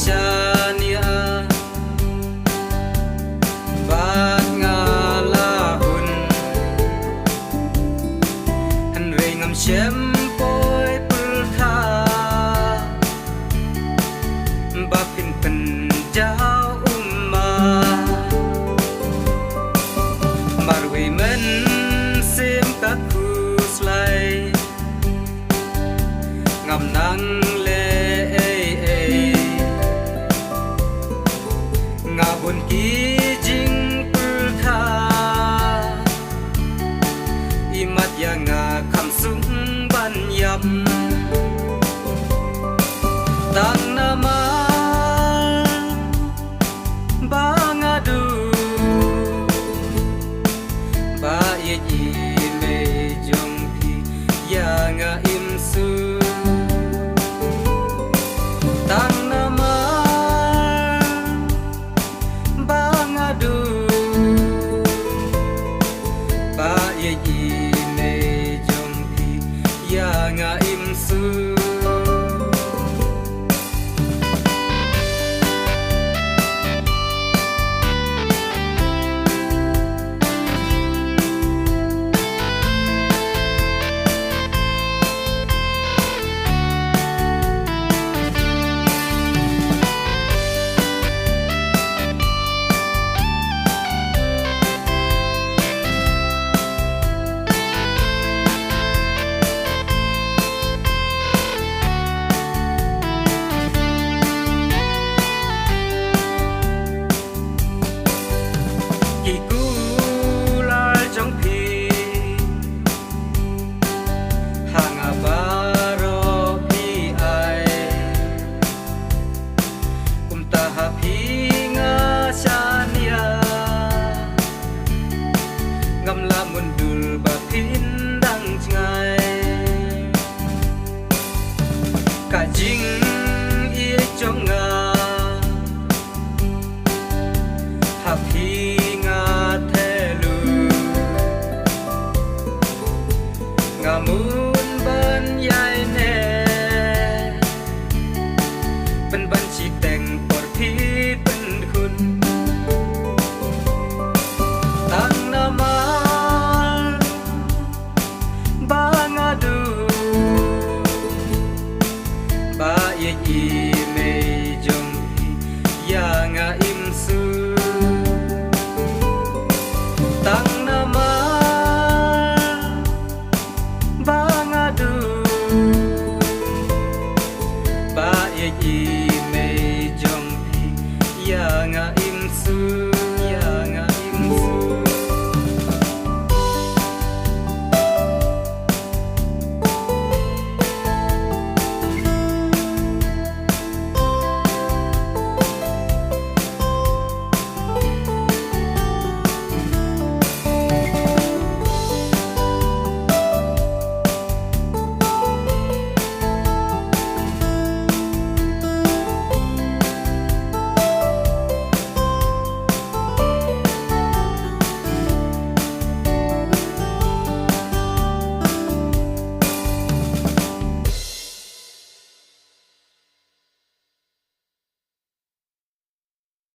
shania bat nga la hun han re ngam shem poi pul tha ba pin pen jao umma marwe men sim ka ku slai ngam nang nga bun ki jing pul tha imat ya nga kham sung ban yam tang nama ba nga du ba ye ji me jong phi ya nga im su tang nama nga im su ngam la mun dul ba phin dang ngai ka jing